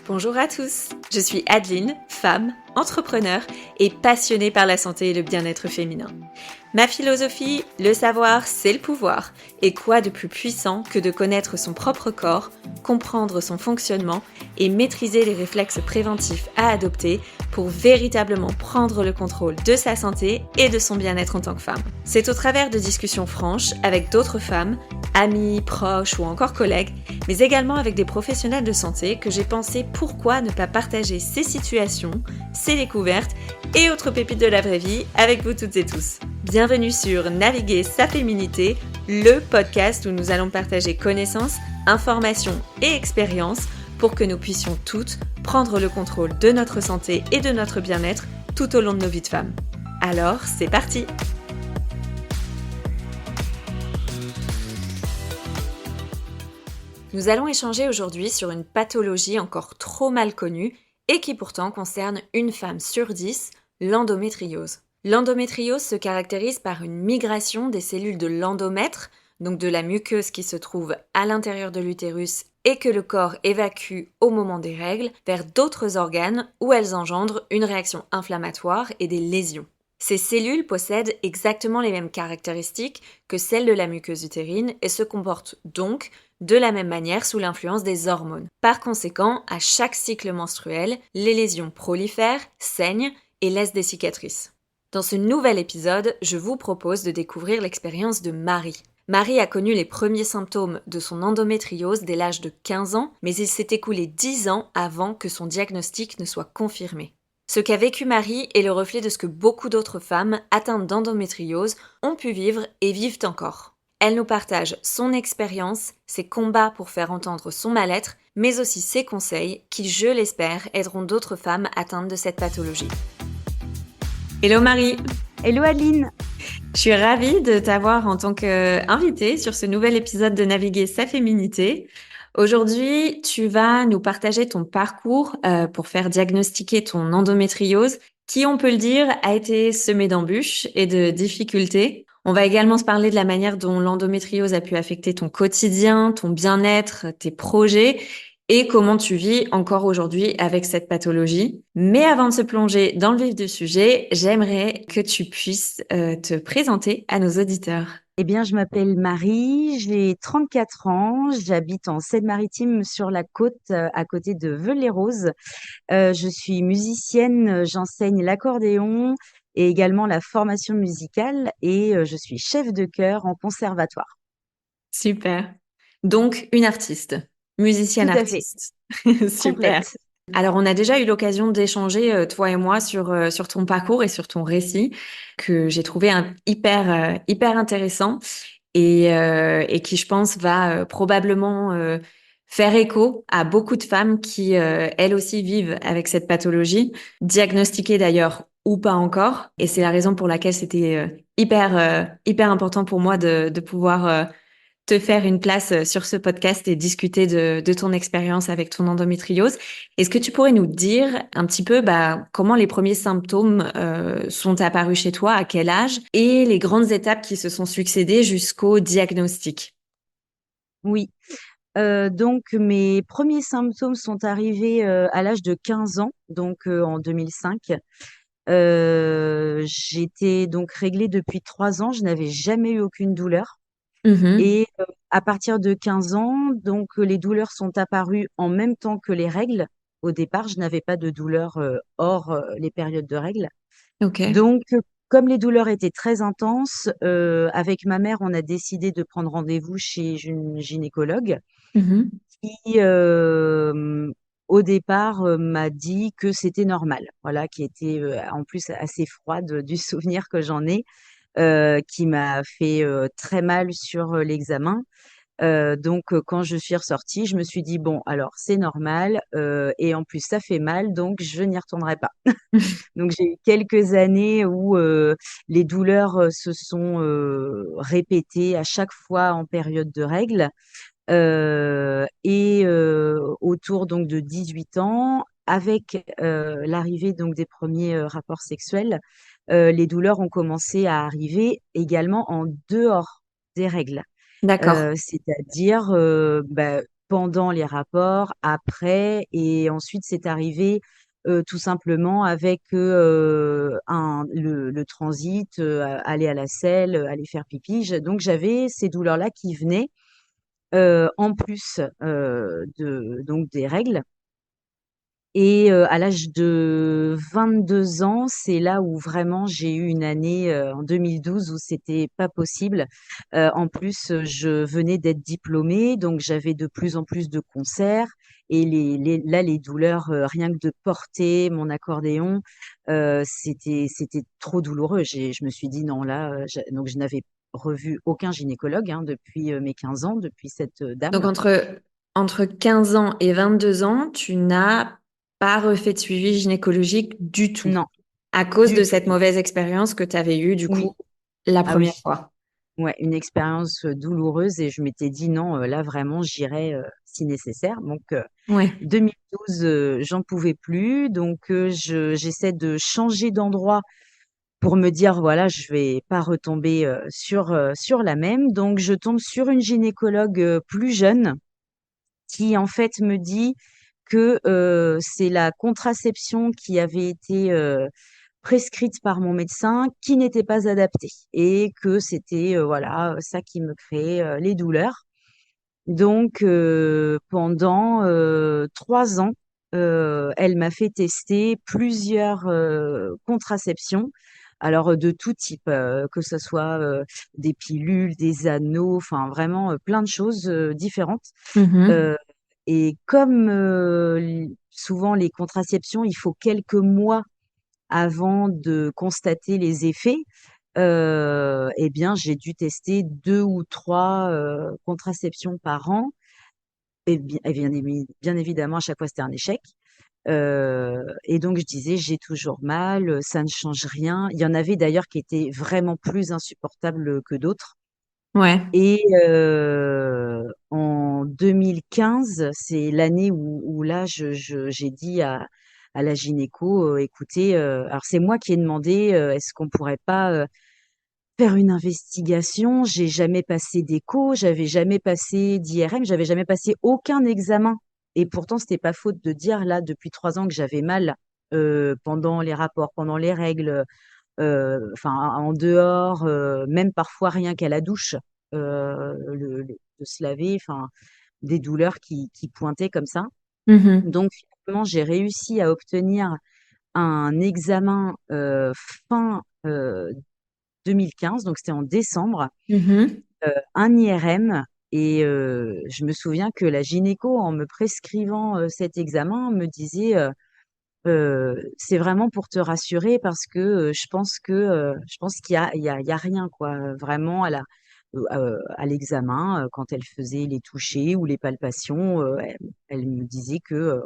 Bonjour à tous, je suis Adeline, femme, entrepreneur et passionnée par la santé et le bien-être féminin. Ma philosophie, le savoir, c'est le pouvoir. Et quoi de plus puissant que de connaître son propre corps, comprendre son fonctionnement et maîtriser les réflexes préventifs à adopter pour véritablement prendre le contrôle de sa santé et de son bien-être en tant que femme. C'est au travers de discussions franches avec d'autres femmes, amis, proches ou encore collègues, mais également avec des professionnels de santé que j'ai pensé pourquoi ne pas partager ces situations, ces découvertes et autres pépites de la vraie vie avec vous toutes et tous. Bienvenue sur Naviguer sa féminité, le podcast où nous allons partager connaissances, informations et expériences pour que nous puissions toutes prendre le contrôle de notre santé et de notre bien-être tout au long de nos vies de femmes. Alors, c'est parti! Nous allons échanger aujourd'hui sur une pathologie encore trop mal connue et qui pourtant concerne une femme sur 10, l'endométriose. L'endométriose se caractérise par une migration des cellules de l'endomètre, donc de la muqueuse qui se trouve à l'intérieur de l'utérus et que le corps évacue au moment des règles, vers d'autres organes où elles engendrent une réaction inflammatoire et des lésions. Ces cellules possèdent exactement les mêmes caractéristiques que celles de la muqueuse utérine et se comportent donc de la même manière sous l'influence des hormones. Par conséquent, à chaque cycle menstruel, les lésions prolifèrent, saignent et laissent des cicatrices. Dans ce nouvel épisode, je vous propose de découvrir l'expérience de Marie. Marie a connu les premiers symptômes de son endométriose dès l'âge de 15 ans, mais il s'est écoulé 10 ans avant que son diagnostic ne soit confirmé. Ce qu'a vécu Marie est le reflet de ce que beaucoup d'autres femmes atteintes d'endométriose ont pu vivre et vivent encore. Elle nous partage son expérience, ses combats pour faire entendre son mal-être, mais aussi ses conseils qui, je l'espère, aideront d'autres femmes atteintes de cette pathologie. Hello Marie! Hello Adeline! Je suis ravie de t'avoir en tant qu'invitée sur ce nouvel épisode de Naviguer sa féminité. Aujourd'hui, tu vas nous partager ton parcours pour faire diagnostiquer ton endométriose, qui, on peut le dire, a été semé d'embûches et de difficultés. On va également se parler de la manière dont l'endométriose a pu affecter ton quotidien, ton bien-être, tes projets et comment tu vis encore aujourd'hui avec cette pathologie. Mais avant de se plonger dans le vif du sujet, j'aimerais que tu puisses te présenter à nos auditeurs. Eh bien, je m'appelle Marie, j'ai 34 ans, j'habite en Seine-Maritime sur la côte, à côté de Veules-les-Roses. Je suis musicienne, j'enseigne l'accordéon et également la formation musicale et je suis chef de chœur en conservatoire. Super. Donc, une artiste, musicienne Tout à fait, artiste. Super. complète. Alors, on a déjà eu l'occasion d'échanger, toi et moi, sur ton parcours et sur ton récit, que j'ai trouvé hyper intéressant et qui, je pense, va probablement faire écho à beaucoup de femmes qui, elles aussi, vivent avec cette pathologie, diagnostiquées d'ailleurs ou pas encore. Et c'est la raison pour laquelle c'était hyper important pour moi de pouvoir te faire une place sur ce podcast et discuter de ton expérience avec ton endométriose. Est-ce que tu pourrais nous dire un petit peu comment les premiers symptômes sont apparus chez toi, à quel âge, et les grandes étapes qui se sont succédées jusqu'au diagnostic? Oui, donc mes premiers symptômes sont arrivés à l'âge de 15 ans, donc en 2005. J'étais donc réglée depuis 3 ans, je n'avais jamais eu aucune douleur. Mhm. Et à partir de 15 ans, donc les douleurs sont apparues en même temps que les règles. Au départ, je n'avais pas de douleurs hors les périodes de règles. Ok. Donc, comme les douleurs étaient très intenses, avec ma mère, on a décidé de prendre rendez-vous chez une gynécologue Mhm. qui, au départ, m'a dit que c'était normal. Voilà, qui était en plus assez froide du souvenir que j'en ai, qui m'a fait très mal sur l'examen. Donc, quand je suis ressortie, je me suis dit, bon, alors c'est normal, et en plus ça fait mal, donc je n'y retournerai pas. Donc, j'ai eu quelques années où les douleurs se sont répétées à chaque fois en période de règles. Et autour donc de 18 ans, avec l'arrivée donc des premiers rapports sexuels, les douleurs ont commencé à arriver également en dehors des règles. D'accord. C'est-à-dire pendant les rapports, après, et ensuite c'est arrivé tout simplement avec le transit, aller à la selle, aller faire pipi. Donc j'avais ces douleurs-là qui venaient en plus donc des règles. Et à l'âge de 22 ans, c'est là où vraiment j'ai eu une année en 2012 où c'était pas possible. En plus, je venais d'être diplômée, donc j'avais de plus en plus de concerts. Et là, les douleurs, rien que de porter mon accordéon, c'était trop douloureux. Je me suis dit non, là, donc je n'avais revu aucun gynécologue depuis mes 15 ans, depuis cette Donc, dame. entre 15 ans et 22 ans, tu n'as pas refait de suivi gynécologique du tout, Non, à cause du de tout. cette mauvaise expérience que tu avais eue, du Oui, coup, la ah oui. première fois. Ouais, une expérience douloureuse et je m'étais dit non, là vraiment j'irai si nécessaire. Donc Ouais. 2012, j'en pouvais plus, donc j'essaie de changer d'endroit pour me dire voilà, je vais pas retomber sur la même. Donc je tombe sur une gynécologue plus jeune qui en fait me dit que c'est la contraception qui avait été prescrite par mon médecin qui n'était pas adaptée et que c'était voilà ça qui me créait les douleurs. Donc pendant 3 ans, elle m'a fait tester plusieurs contraceptions. Alors de tout type, que ce soit des pilules, des anneaux, enfin vraiment plein de choses différentes. Mhm. Euh, et comme souvent les contraceptions, il faut quelques mois avant de constater les effets, eh bien, j'ai dû tester 2 ou 3 contraceptions par an. Et bien évidemment, à chaque fois, c'était un échec. Et donc, je disais, j'ai toujours mal, ça ne change rien. Il y en avait d'ailleurs qui étaient vraiment plus insupportables que d'autres. Ouais. Et en 2015, c'est l'année où là, j'ai dit à la gynéco, écoutez, alors c'est moi qui ai demandé, est-ce qu'on pourrait pas faire une investigation? J'ai jamais passé d'écho, j'avais jamais passé d'IRM, j'avais jamais passé aucun examen. Et pourtant, c'était pas faute de dire là depuis 3 ans que j'avais mal pendant les rapports, pendant les règles, enfin en dehors, même parfois rien qu'à la douche, de se laver, enfin des douleurs qui pointaient comme ça. Mhm. Donc finalement, j'ai réussi à obtenir un examen fin 2015, donc c'était en décembre, Mhm. un IRM. Et je me souviens que la gynéco, en me prescrivant cet examen, me disait c'est vraiment pour te rassurer parce que je pense qu'il y a rien quoi. Vraiment à l'examen, quand elle faisait les touchés ou les palpations, elle me disait que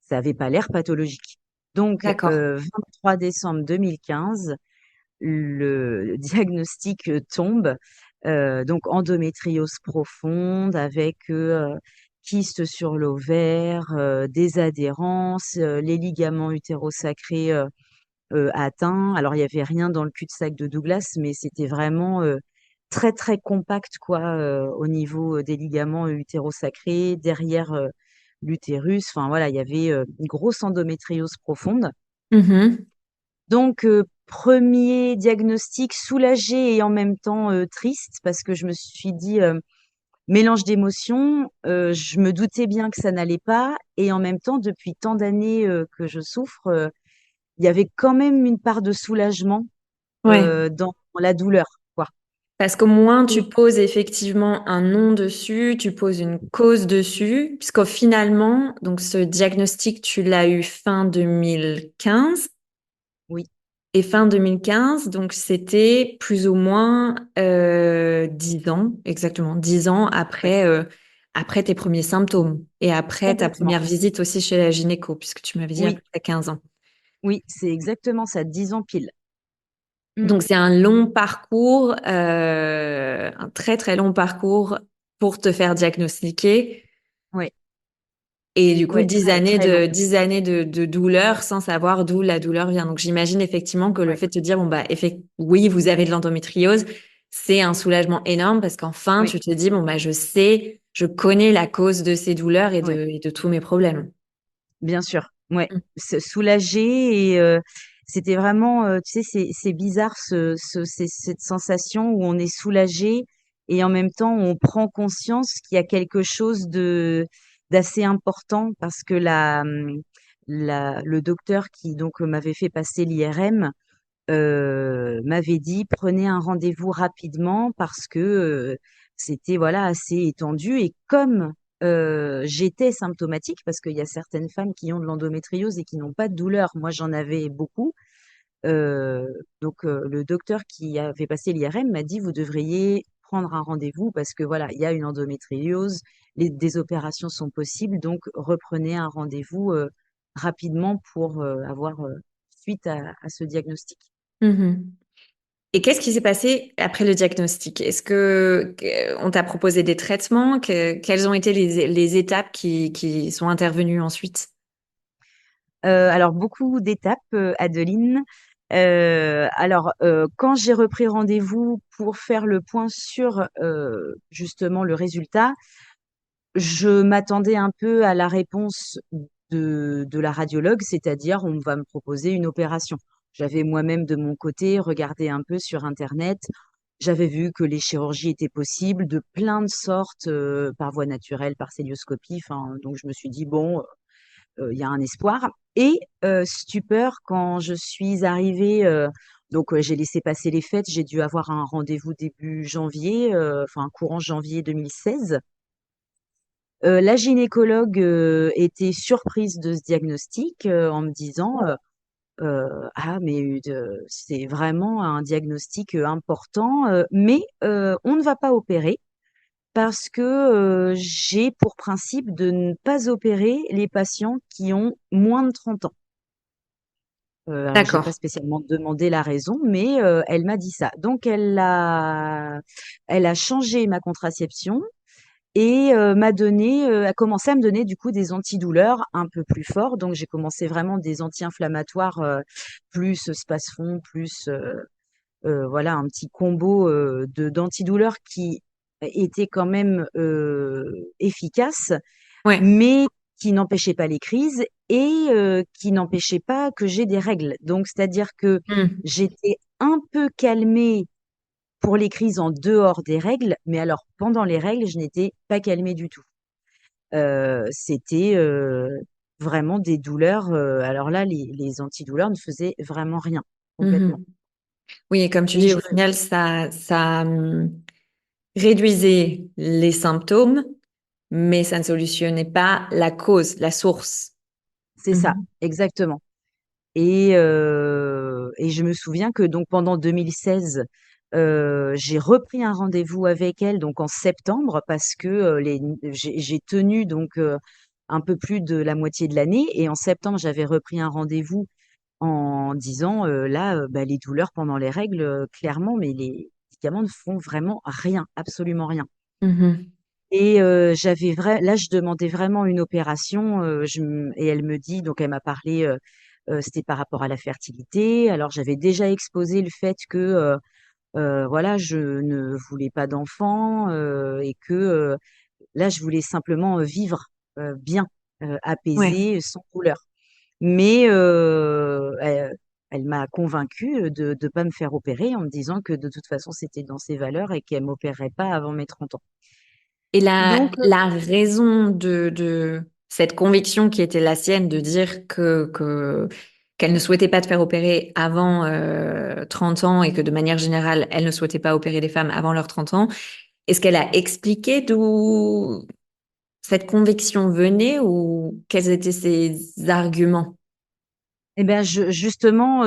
ça avait pas l'air pathologique. Donc D'accord. 23 décembre 2015, le diagnostic tombe. Donc endométriose profonde avec kyste sur l'ovaire, des adhérences, les ligaments utérosacrés atteints. Alors il y avait rien dans le cul-de-sac de Douglas, mais c'était vraiment très très compact quoi au niveau des ligaments utérosacrés derrière l'utérus. Enfin voilà, il y avait une grosse endométriose profonde. Mhm. Donc, premier diagnostic soulagé et en même temps triste parce que je me suis dit mélange d'émotions. Je me doutais bien que ça n'allait pas et en même temps, depuis tant d'années que je souffre, il y avait quand même une part de soulagement Ouais. dans la douleur, quoi. Parce qu'au moins, tu Et poses effectivement un nom dessus, tu poses une cause dessus, puisqu'au finalement, donc ce diagnostic, tu l'as eu fin 2015. oui, Et fin 2015, donc c'était plus ou moins 10 ans, exactement, 10 ans ouais, après tes premiers symptômes et après ta complètement. première visite aussi chez la gynéco, puisque tu m'avais dit Oui, après 15 ans. oui, c'est exactement ça, 10 ans pile. Mm, Donc c'est un long parcours, un très très long parcours pour te faire diagnostiquer. ouais, Et du coup, ouais, très, très long. 10 années de douleur sans savoir d'où la douleur vient. Donc, j'imagine effectivement que le Ouais, fait de te dire, bon, bah, oui, vous avez de l'endométriose, c'est un soulagement énorme parce qu'enfin, Oui, tu te dis, bon, bah, je sais, je connais la cause de ces douleurs ouais, et de tous mes problèmes. bien sûr. Ouais, se soulager et c'était vraiment, tu sais, c'est bizarre cette sensation où on est soulagé et en même temps on prend conscience qu'il y a quelque chose de d'assez important parce que le docteur qui donc m'avait fait passer l'IRM m'avait dit: «Prenez un rendez-vous rapidement» parce que, c'était voilà assez étendu et comme, j'étais symptomatique parce qu'il y a certaines femmes qui ont de l'endométriose et qui n'ont pas de douleur. Moi, j'en avais beaucoup, heu, donc le docteur qui avait passé l'IRM m'a dit: «Vous devriez prendre un rendez-vous parce que voilà, il y a une endométriose, des opérations sont possibles, donc reprenez un rendez-vous, rapidement pour, avoir, suite à ce diagnostic». Mhm. Et qu'est-ce qui s'est passé après le diagnostic? Est-ce on t'a proposé des traitements? Quelles ont été les étapes qui sont intervenues ensuite? Alors beaucoup d'étapes, Adeline. Alors, quand j'ai repris rendez-vous pour faire le point sur, justement le résultat, je m'attendais un peu à la réponse de la radiologue, c'est-à-dire on va me proposer une opération. J'avais moi-même de mon côté regardé un peu sur internet. J'avais vu que les chirurgies étaient possibles de plein de sortes, par voie naturelle, par cœlioscopie, enfin donc je me suis dit: «Bon, il y a un espoir» et stupeur quand je suis arrivée, donc j'ai laissé passer les fêtes, j'ai dû avoir un rendez-vous début janvier, enfin courant janvier 2016. La gynécologue, était surprise de ce diagnostic, en me disant, «Ah mais c'est vraiment un diagnostic, important, mais on ne va pas opérer parce que, j'ai pour principe de ne pas opérer les patients qui ont moins de 30 ans». Alors j'ai pas D'accord. spécialement demandé la raison, mais elle m'a dit ça. Donc elle a changé ma contraception et a commencé à me donner du coup des antidouleurs un peu plus forts. Donc j'ai commencé vraiment des anti-inflammatoires, plus Spasfon, plus, voilà un petit combo, de d'antidouleurs qui était quand même, efficace, Ouais. mais qui n'empêchait pas les crises et qui n'empêchait pas que j'ai des règles. Donc c'est-à-dire que Hmm. j'étais un peu calmée pour les crises en dehors des règles, mais alors pendant les règles, je n'étais pas calmée du tout. C'était, vraiment des douleurs, alors là, les antidouleurs ne faisaient vraiment rien, complètement. Mhm. Oui, et comme tu Et dis, je au final, ça réduisait les symptômes, mais ça ne solutionnait pas la cause, la source. C'est ça, Mhm. exactement. Et je me souviens que donc pendant 2016, j'ai repris un rendez-vous avec elle donc en septembre parce que, j'ai tenu donc, un peu plus de la moitié de l'année et en septembre, j'avais repris un rendez-vous en disant, là, bah, les douleurs pendant les règles, clairement, mais les médicaments ne font vraiment rien, absolument rien. Mhm. Et là, je demandais vraiment une opération, et elle me dit donc elle m'a parlé, c'était par rapport à la fertilité. Alors j'avais déjà exposé le fait que, voilà, je ne voulais pas d'enfant, et que, là, je voulais simplement, vivre, bien, Ouais. apaisée, sans douleur. Mais elle m'a convaincue de pas me faire opérer en me disant que de toute façon, c'était dans ses valeurs et qu'elle m'opérerait pas avant mes 30 ans. Et Donc la raison de cette conviction qui était la sienne de dire qu'elle ne souhaitait pas te faire opérer avant 30 ans et que de manière générale, elle ne souhaitait pas opérer les femmes avant leurs 30 ans, est-ce qu'elle a expliqué d'où cette conviction venait ou quels étaient ses arguments? eh ben, justement,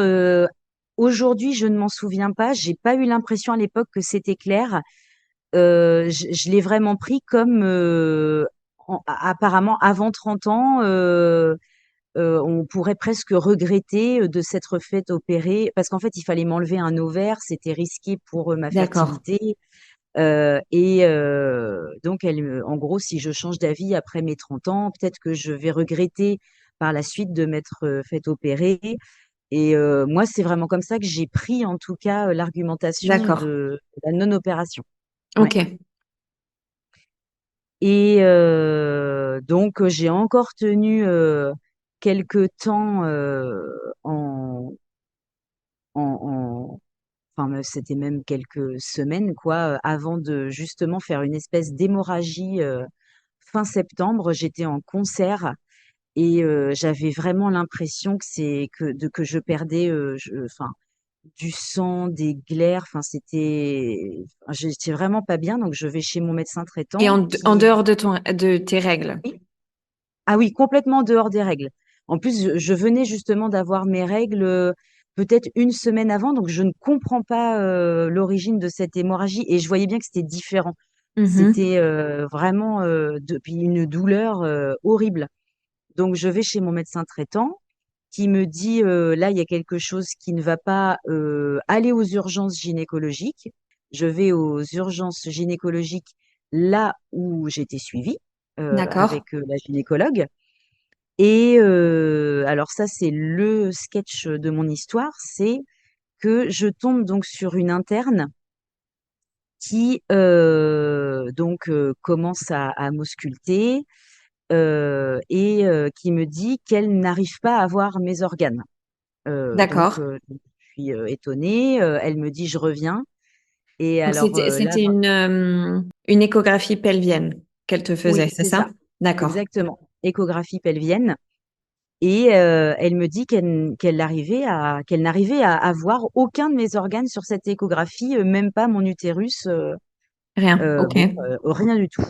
aujourd'hui, je ne m'en souviens pas. J'ai pas eu l'impression à l'époque que c'était clair. Je l'ai vraiment pris comme, apparemment avant 30 ans, on pourrait presque regretter, de s'être fait opérer parce qu'en fait, il fallait m'enlever un ovaire, c'était risqué pour, ma D'accord. fertilité, donc en gros, si je change d'avis après mes 30 ans, peut-être que je vais regretter par la suite de m'être, fait opérer Et moi, c'est vraiment comme ça que j'ai pris, en tout cas, l'argumentation D'accord. de la non-opération. Ouais. Ok. Et donc, j'ai encore tenu quelque temps en, enfin, c'était même quelques semaines, quoi, avant de justement faire une espèce d'hémorragie fin septembre. J'étais en concert et j'avais vraiment l'impression que je perdais, enfin, du sang, des glaires. Enfin, j'étais vraiment pas bien. Donc, je vais chez mon médecin Et traitant en qui, dehors de tes règles. oui. Ah oui, complètement dehors des règles. En plus, je venais justement d'avoir mes règles peut-être une semaine avant, donc je ne comprends pas l'origine de cette hémorragie et je voyais bien que c'était différent. Mhm. C'était vraiment depuis une douleur horrible. Donc je vais chez mon médecin traitant qui me dit là il y a quelque chose qui ne va pas, aller aux urgences gynécologiques. Je vais aux urgences gynécologiques là où j'étais suivie D'accord. avec la gynécologue. Et alors ça, c'est le sketch de mon histoire, c'est que je tombe donc sur une interne qui donc commence à m'ausculter et qui me dit qu'elle n'arrive pas à voir mes organes. Donc D'accord. je suis étonnée. Elle me dit je reviens. Et Donc alors là, c'était une échographie pelvienne qu'elle te faisait, oui, c'est c'est ça? ça, D'accord. exactement. Échographie pelvienne. Et elle me dit qu'elle n'arrivait à voir aucun de mes organes sur cette échographie, même pas mon utérus, Rien. Ok. bon, rien du tout.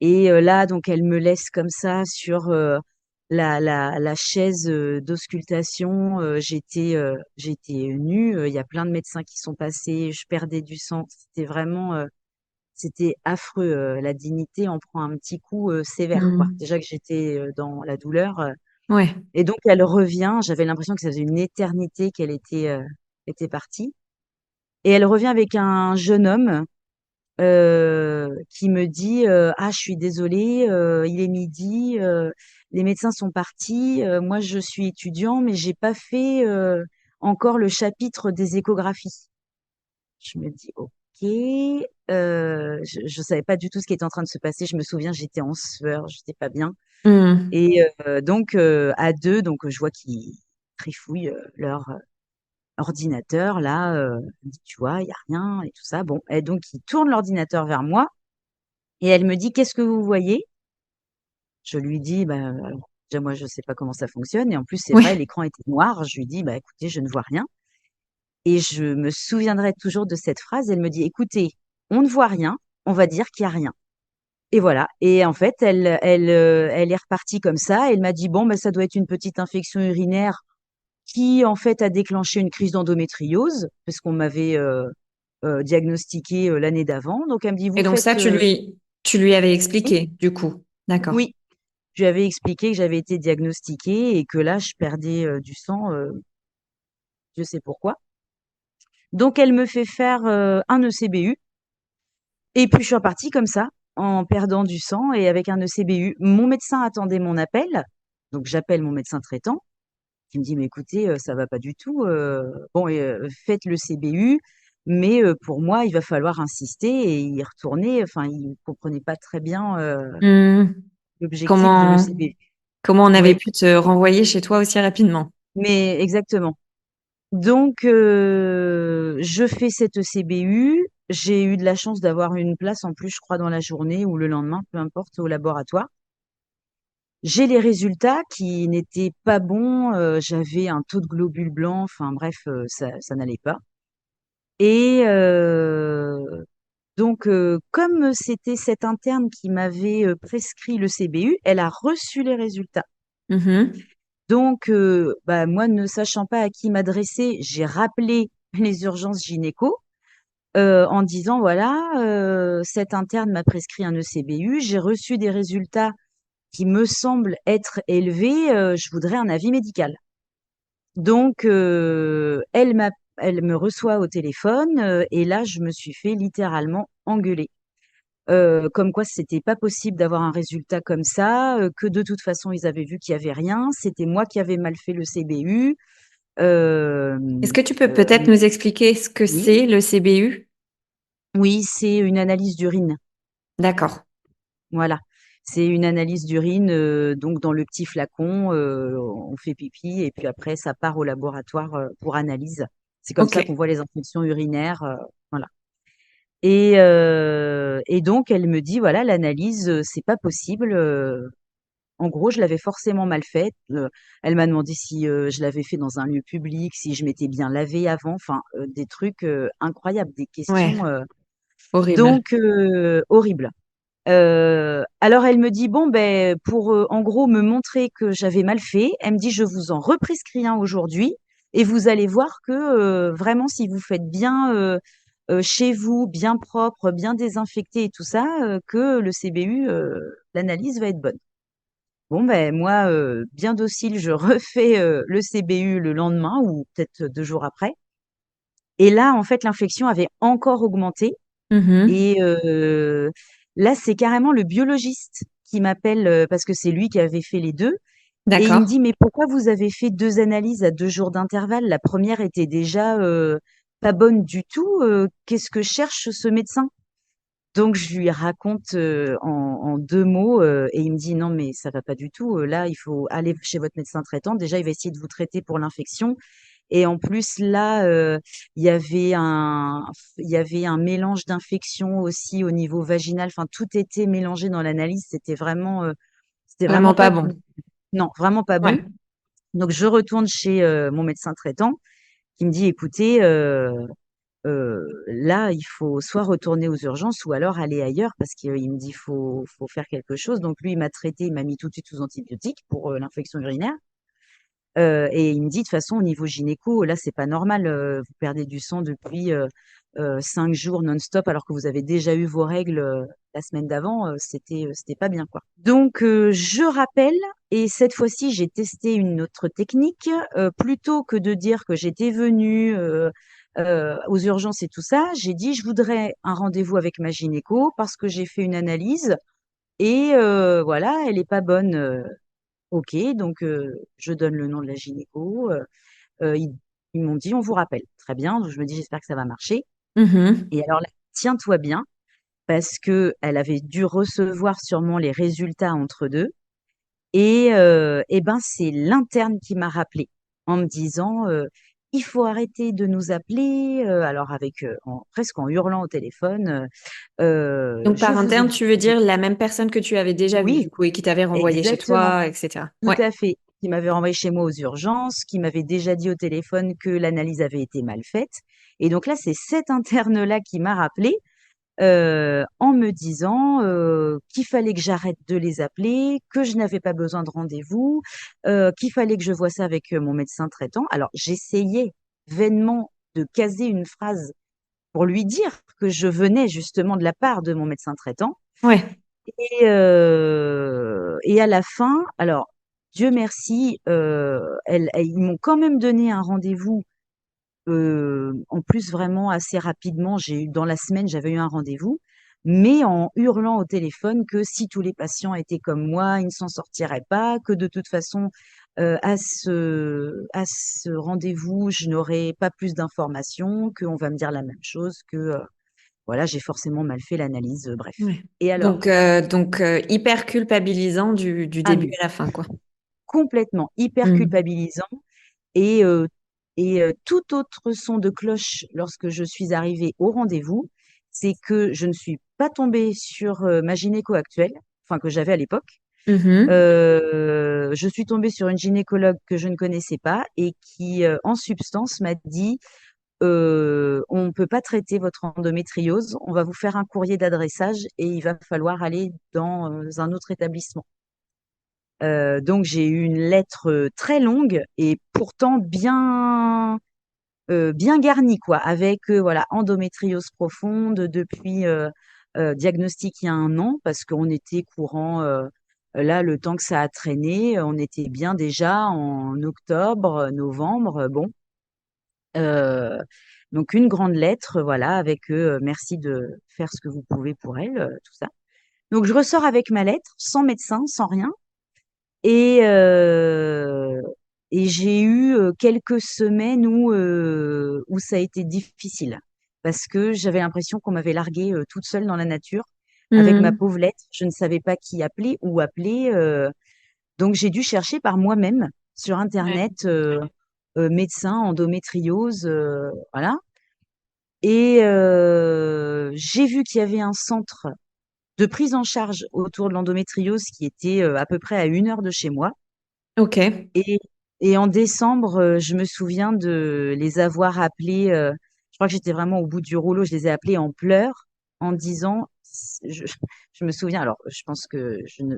Et là, donc, elle me laisse comme ça sur la chaise d'auscultation. J'étais nue. Il y a plein de médecins qui sont passés. Je perdais du sang. C'était affreux. La dignité en prend un petit coup sévère, quoi. Hmm. Déjà que j'étais dans la douleur. Ouais. Et donc, elle revient. J'avais l'impression que ça faisait une éternité qu'elle était partie. Et elle revient avec un jeune homme qui me dit ah, je suis désolée, il est midi, les médecins sont partis. Moi, je suis étudiant, mais j'ai pas fait encore le chapitre des échographies. Je me dis ok. Je savais pas du tout ce qui était en train de se passer. Je me souviens, j'étais en sueur, j'étais pas bien. Hmm. Et donc à deux, donc je vois qu'ils trifouillent leur ordinateur là. Elle me dit, tu vois, il y a rien et tout ça. Bon, et donc ils tournent l'ordinateur vers moi et elle me dit, qu'est-ce que vous voyez? Je lui dis, bah, alors, déjà moi je sais pas comment ça fonctionne et en plus c'est vrai, Oui. l'écran était noir. Je lui dis, bah écoutez, je ne vois rien. Et je me souviendrai toujours de cette phrase. Elle me dit, écoutez, on ne voit rien, on va dire qu'il y a rien. Et voilà. Et en fait, elle est repartie comme ça. Elle m'a dit, bon, ben, ça doit être une petite infection urinaire qui, en fait, a déclenché une crise d'endométriose, parce qu'on m'avait diagnostiqué l'année d'avant. Donc, elle me dit, vous Et donc ça, faites... tu lui avais oui, expliqué, du coup. D'accord. oui. Je lui avais expliqué que j'avais été diagnostiquée et que là, je perdais du sang, je sais pourquoi. Donc, elle me fait faire un ECBU. Et puis, je suis repartie comme ça, en perdant du sang et avec un ECBU. Mon médecin attendait mon appel. Donc, j'appelle mon médecin traitant qui me dit, mais écoutez, ça va pas du tout. Bon, faites le CBU, mais pour moi, il va falloir insister et y retourner. Enfin, il comprenait pas très bien Hmm. l'objectif de Comment, l'ECBU. comment on avait Oui, pu te renvoyer chez toi aussi rapidement? mais exactement. Donc, je fais cette ECBU. J'ai eu de la chance d'avoir une place en plus, je crois, dans la journée ou le lendemain, peu importe, au laboratoire. J'ai les résultats qui n'étaient pas bons. J'avais un taux de globules blancs. Enfin bref, ça n'allait pas. Et donc, comme c'était cette interne qui m'avait prescrit le CBU, elle a reçu les résultats. Mhm. Donc, bah, moi, ne sachant pas à qui m'adresser, j'ai rappelé les urgences gynéco en disant, voilà, cette interne m'a prescrit un ECBU, j'ai reçu des résultats qui me semblent être élevés, je voudrais un avis médical. Donc, elle me reçoit au téléphone et là, je me suis fait littéralement engueuler. Comme quoi, c'était pas possible d'avoir un résultat comme ça, que de toute façon, ils avaient vu qu'il y avait rien. C'était moi qui avais mal fait le CBU. Euh, Est-ce que tu peux euh, peut-être nous expliquer ce que oui, c'est le CBU? oui, c'est une analyse d'urine. D'accord. Voilà. C'est une analyse d'urine, donc dans le petit flacon, on fait pipi et puis après ça part au laboratoire pour analyse. C'est comme Ok. ça qu'on voit les infections urinaires, voilà. Et donc elle me dit voilà l'analyse c'est pas possible. En gros je l'avais forcément mal faite. Elle m'a demandé si je l'avais fait dans un lieu public, si je m'étais bien lavée avant, enfin des trucs incroyables, des Ouais, questions horrible. donc horribles. Alors elle me dit bon ben pour en gros me montrer que j'avais mal fait, elle me dit je vous en represcris un aujourd'hui et vous allez voir que vraiment si vous faites bien chez vous, bien propre, bien désinfecté et tout ça, que le CBU, l'analyse va être bonne. Bon ben moi bien docile, je refais le CBU le lendemain ou peut-être 2 jours après. Et là en fait l'infection avait encore augmenté Mhm. et là, c'est carrément le biologiste qui m'appelle parce que c'est lui qui avait fait les deux. Et il me D'accord. dit, mais pourquoi vous avez fait 2 analyses à 2 jours d'intervalle? La première était déjà pas bonne du tout. Qu'est-ce que cherche ce médecin? Donc, je lui raconte en 2 mots et il me dit, non, mais ça va pas du tout. Là, il faut aller chez votre médecin traitant. Déjà, il va essayer de vous traiter pour l'infection. Et en plus, là, il y avait il y avait un mélange d'infections aussi au niveau vaginal. Enfin, tout était mélangé dans l'analyse. C'était Vraiment vraiment pas pas, bon. non, vraiment pas bon. Ouais. Donc, je retourne chez mon médecin traitant qui me dit, écoutez, là, il faut soit retourner aux urgences ou alors aller ailleurs parce qu'il me dit, faut faire quelque chose. Donc, lui, il m'a traité, il m'a mis tout de suite sous antibiotiques pour l'infection urinaire. Et il me dit, de toute façon, au niveau gynéco, là, c'est pas normal. Vous perdez du sang depuis 5 jours non-stop alors que vous avez déjà eu vos règles la semaine d'avant. C'était pas bien, quoi. Donc, je rappelle, et cette fois-ci, j'ai testé une autre technique. Plutôt que de dire que j'étais venue aux urgences et tout ça, j'ai dit, je voudrais un rendez-vous avec ma gynéco parce que j'ai fait une analyse et voilà, elle est pas bonne. Ok, donc je donne le nom de la gynéco. Euh, ils ils m'ont dit, on vous rappelle. Très bien, donc je me dis, j'espère que ça va marcher. Mhm. Et alors là, tiens-toi bien, parce que elle avait dû recevoir sûrement les résultats entre deux. Et ben, c'est l'interne qui m'a rappelé en me disant, il faut arrêter de nous appeler. Alors avec presque en hurlant au téléphone, Donc je par vous ai interne, dit, tu veux dire la même personne que tu avais déjà vue oui, du coup et qui t'avait renvoyé chez exactement. toi, etc. Tout Ouais. à fait. Qui m'avait renvoyé chez moi aux urgences, qui m'avait déjà dit au téléphone que l'analyse avait été mal faite. Et donc là, c'est cet interne-là qui m'a rappelé en me disant qu'il fallait que j'arrête de les appeler, que je n'avais pas besoin de rendez-vous, qu'il fallait que je voie ça avec mon médecin traitant. Alors, j'essayais vainement de caser une phrase pour lui dire que je venais justement de la part de mon médecin traitant. Ouais. Et à la fin, alors, Dieu merci, ils m'ont quand même donné un rendez-vous. En plus, vraiment assez rapidement, dans la semaine, j'avais eu un rendez-vous, mais en hurlant au téléphone que si tous les patients étaient comme moi, ils ne s'en sortiraient pas, que de toute façon, à ce rendez-vous, je n'aurai pas plus d'informations, qu'on va me dire la même chose, que voilà, j'ai forcément mal fait l'analyse, bref. Ouais. Et alors, Donc hyper culpabilisant du ah début mais à la fin, quoi. complètement hyper Mm. culpabilisant. Et, tout autre son de cloche lorsque je suis arrivée au rendez-vous, c'est que je ne suis pas tombée sur ma gynéco actuelle, enfin que j'avais à l'époque. Mhm. Je suis tombée sur une gynécologue que je ne connaissais pas et qui, en substance, m'a dit on ne peut pas traiter votre endométriose, on va vous faire un courrier d'adressage et il va falloir aller dans un autre établissement. Donc j'ai eu une lettre très longue et pourtant bien garnie quoi, avec voilà endométriose profonde depuis diagnostic il y a un an parce qu'on était courant là le temps que ça a traîné, on était bien déjà en octobre, novembre, bon. Euh, donc une grande lettre voilà avec merci de faire ce que vous pouvez pour elle, tout ça. Donc je ressors avec ma lettre sans médecin, sans rien. Et, Et j'ai eu quelques semaines où ça a été difficile parce que j'avais l'impression qu'on m'avait larguée toute seule dans la nature avec ma Mhm. pauvre lettre. Je ne savais pas qui appeler, où appeler. Donc j'ai dû chercher par moi-même sur Ouais. Internet médecin, endométriose, voilà. Et j'ai vu qu'il y avait un centre de prise en charge autour de l'endométriose qui était à peu près à 1 heure de chez moi. Ok. Et, et en décembre, je me souviens de les avoir appelés. Je crois que j'étais vraiment au bout du rouleau. Je les ai appelés en pleurs en disant, je me souviens, alors je pense que je ne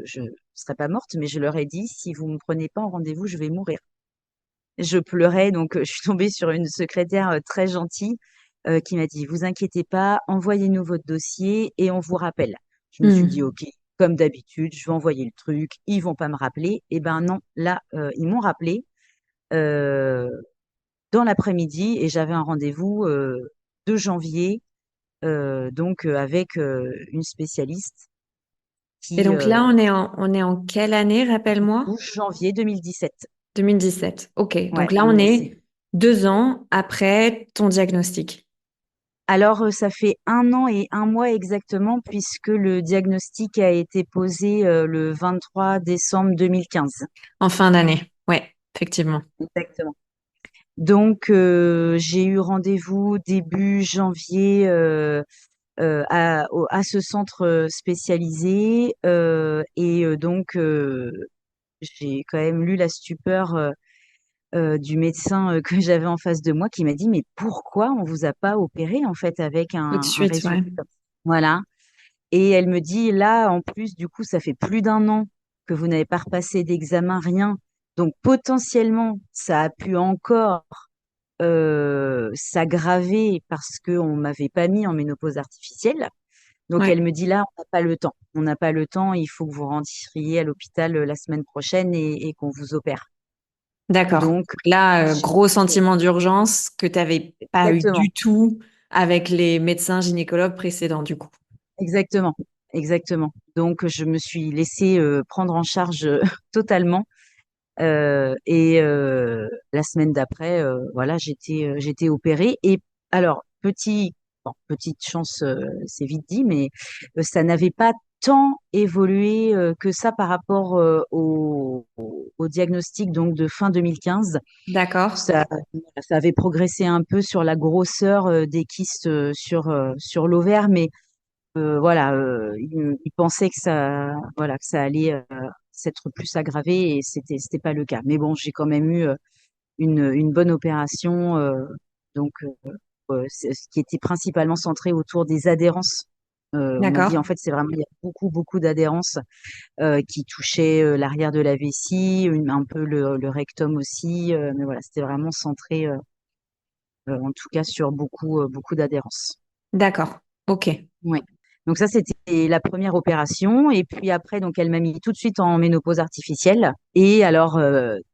serais pas morte, mais je leur ai dit, si vous ne me prenez pas en rendez-vous, je vais mourir. Je pleurais, donc je suis tombée sur une secrétaire très gentille qui m'a dit, vous inquiétez pas, envoyez-nous votre dossier et on vous rappelle. Je me suis dit, Mhm. OK, comme d'habitude, je vais envoyer le truc, ils vont pas me rappeler. Eh ben non, là, ils m'ont rappelé euh, dans l'après-midi et j'avais un rendez-vous 2 janvier, donc avec une spécialiste Et qui, donc là, on est en quelle année, du rappelle-moi? coup, janvier 2017. 2017. Ok. Ouais, Donc là, on est 2 ans après ton diagnostic. alors, ça fait 1 an et 1 mois exactement, puisque le diagnostic a été posé le 23 décembre 2015. En fin d'année. Ouais, effectivement. Exactement. Donc, j'ai eu rendez-vous début janvier à ce centre spécialisé. Et donc, j'ai quand même lu la stupeur du médecin que j'avais en face de moi qui m'a dit, mais pourquoi on vous a pas opéré en fait avec Tout de un suite, ouais. résultat comme ça. Voilà. Et elle me dit, là, en plus, du coup, ça fait plus d'1 an que vous n'avez pas repassé d'examen, rien. Donc, potentiellement, ça a pu encore s'aggraver parce qu'on m'avait pas mis en ménopause artificielle. Donc, Ouais. elle me dit, là, on n'a pas le temps. On n'a pas le temps, il faut que vous rentriez à l'hôpital la semaine prochaine et qu'on vous opère. D'accord. Donc, Là, j'ai gros dit, sentiment d'urgence que tu n'avais pas eu exactement. du tout avec les médecins gynécologues précédents, du coup. Exactement, exactement. Donc, je me suis laissée prendre en charge totalement. Et la semaine d'après, voilà, j'étais opérée. Et alors, bon, petite chance, c'est vite dit, mais ça n'avait pas tant évolué que ça par rapport au diagnostic donc de fin 2015. D'accord. Ça avait progressé un peu sur la grosseur des kystes sur l'ovaire, mais voilà, il pensait que voilà, que ça allait s'être plus aggravé et c'était pas le cas. Mais bon, j'ai quand même eu une bonne opération, donc ce qui était principalement centré autour des adhérences. On m'a dit D'accord. en fait c'est vraiment il y a beaucoup d'adhérences qui touchaient l'arrière de la vessie, un peu le rectum aussi, mais voilà, c'était vraiment centré en tout cas sur beaucoup d'adhérences. D'accord. OK. Ouais. Donc ça, c'était la première opération. Et puis après, donc elle m'a mis tout de suite en ménopause artificielle. Et alors,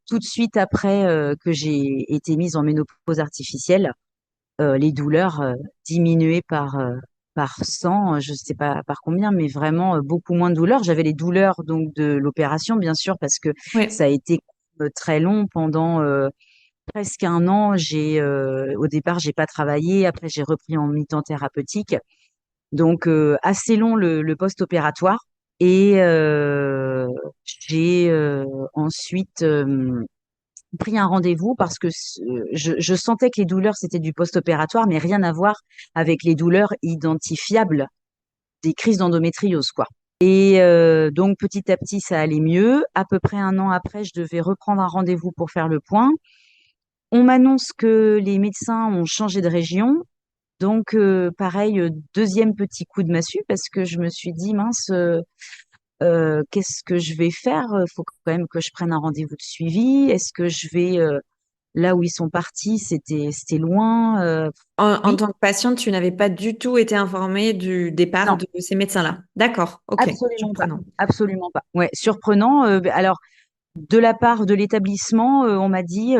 tout de suite après que j'ai été mise en ménopause artificielle, les douleurs diminuaient par 100, je sais pas par combien, mais vraiment beaucoup moins de douleurs. J'avais les douleurs donc de l'opération, bien sûr, parce que Oui. ça a été très long pendant presque 1 an. Au départ, j'ai pas travaillé. Après, j'ai repris en mi-temps thérapeutique. Donc, assez long le post-opératoire. Et j'ai ensuite pris un rendez-vous parce que je sentais que les douleurs, c'était du post-opératoire, mais rien à voir avec les douleurs identifiables des crises d'endométriose, quoi. Et donc, petit à petit, ça allait mieux. À peu près 1 an après, je devais reprendre un rendez-vous pour faire le point. On m'annonce que les médecins ont changé de région. Donc, pareil, deuxième petit coup de massue parce que je me suis dit, mince, qu'est-ce que je vais faire? Il faut quand même que je prenne un rendez-vous de suivi. Est-ce que je vais là où ils sont partis? C'était loin. En Oui, tant que patiente, tu n'avais pas du tout été informée du départ non, de ces médecins-là. D'accord. OK. absolument pas. Surprenant. Absolument pas. Ouais, surprenant. Alors, de la part de l'établissement, on m'a dit,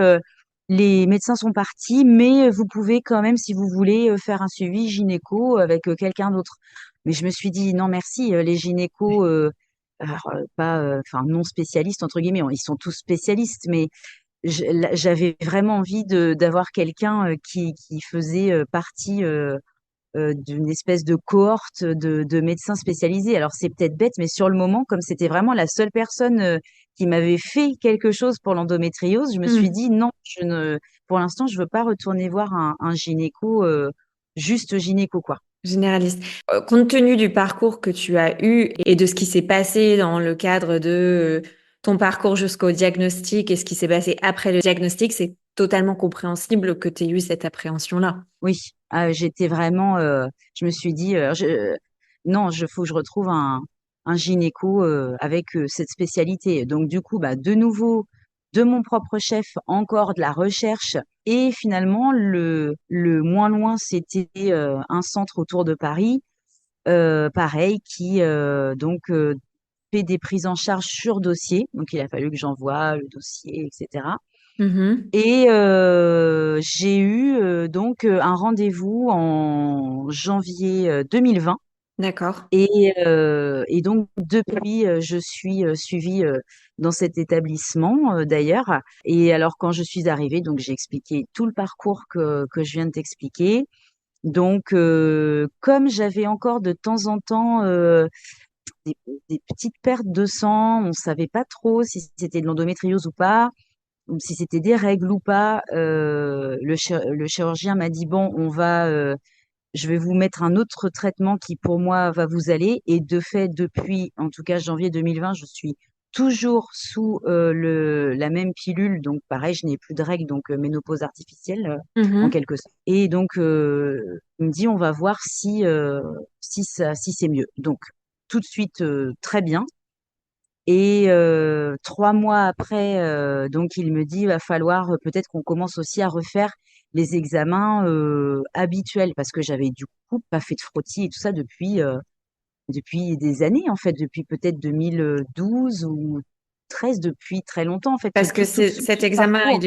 les médecins sont partis, mais vous pouvez quand même, si vous voulez, faire un suivi gynéco avec quelqu'un d'autre. Mais je me suis dit, non, merci, les gynécos, alors, pas, enfin, non spécialistes, entre guillemets, ils sont tous spécialistes, mais j'avais vraiment envie d'avoir quelqu'un qui faisait partie d'une espèce de cohorte de médecins spécialisés. Alors c'est peut-être bête, mais sur le moment, comme c'était vraiment la seule personne qui m'avait fait quelque chose pour l'endométriose, je me suis Hmm. dit non, pour l'instant, je veux pas retourner voir un gynéco, juste gynéco, quoi. Généraliste. Compte tenu du parcours que tu as eu et de ce qui s'est passé dans le cadre de ton parcours jusqu'au diagnostic et ce qui s'est passé après le diagnostic, c'est totalement compréhensible que tu aies eu cette appréhension-là. Oui, j'étais vraiment, je me suis dit, non, faut que je retrouve un gynéco avec cette spécialité. Donc du coup, bah, de nouveau, de mon propre chef, encore de la recherche. Et finalement, le moins loin, c'était un centre autour de Paris, pareil, qui fait des prises en charge sur dossier. Donc il a fallu que j'envoie le dossier, etc. Mhm. Et j'ai eu un rendez-vous en janvier 2020. D'accord. Et donc depuis, je suis suivie dans cet établissement d'ailleurs. Et alors quand je suis arrivée, donc j'ai expliqué tout le parcours que je viens de t'expliquer. Donc comme j'avais encore de temps en temps des, des petites pertes de sang, on savait pas trop si c'était de l'endométriose ou pas, ou si c'était des règles ou pas. Le chirurgien m'a dit, bon, je vais vous mettre un autre traitement qui pour moi va vous aller. Et de fait, depuis, en tout cas janvier 2020, je suis toujours sous la même pilule. Donc pareil, je n'ai plus de règles, donc ménopause artificielle en Mhm. quelque sorte. Et donc, il me dit, on va voir si c'est mieux. Donc, tout de suite, très bien. Et 3 mois après, donc il me dit, il va falloir peut-être qu'on commence aussi à refaire les examens habituels parce que j'avais du coup pas fait de frottis et tout ça depuis des années en fait, depuis peut-être 2012 ou 13, depuis très longtemps en fait, Parce que tout cet ce examen, parcours.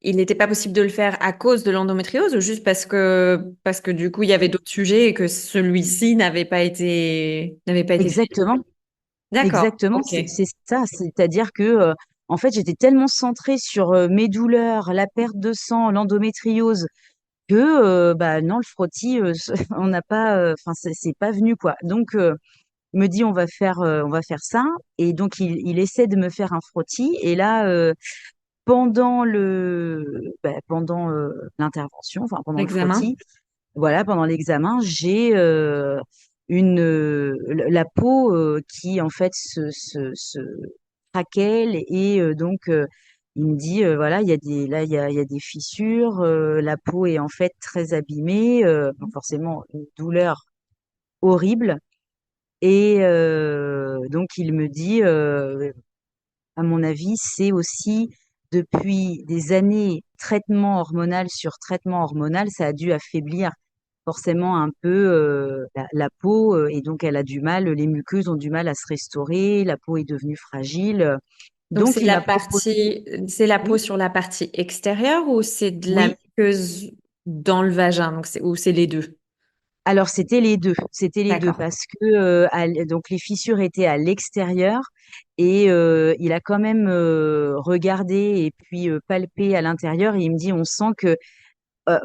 il n'était pas possible de le faire à cause de l'endométriose ou juste parce que du coup, il y avait d'autres sujets et que celui-ci n'avait pas été fait. Exactement, D'accord. exactement, Ok. c'est ça. C'est-à-dire que en fait, j'étais tellement centrée sur mes douleurs, la perte de sang, l'endométriose que bah non, le frottis on n'a pas enfin c'est pas venu quoi. Donc il me dit on va faire ça. Et donc il essaie de me faire un frottis. Et là pendant l'intervention, enfin pendant le L'examen. frottis, voilà, pendant l'examen, j'ai la peau qui en fait se craquelle. Et il me dit voilà, il y a des fissures, la peau est en fait très abîmée, donc forcément une douleur horrible. Et donc il me dit à mon avis, c'est aussi depuis des années traitement hormonal sur traitement hormonal, ça a dû affaiblir forcément un peu la peau, et donc elle a du mal, les muqueuses ont du mal à se restaurer, la peau est devenue fragile. Donc Donc il m'a proposé, c'est la peau oui, sur la partie extérieure ou c'est de la oui. muqueuse dans le vagin, ou c'est les deux? Alors c'était les deux D'accord. parce que donc les fissures étaient à l'extérieur. Et il a quand même regardé et puis palpé à l'intérieur. Et il me dit, on sent que à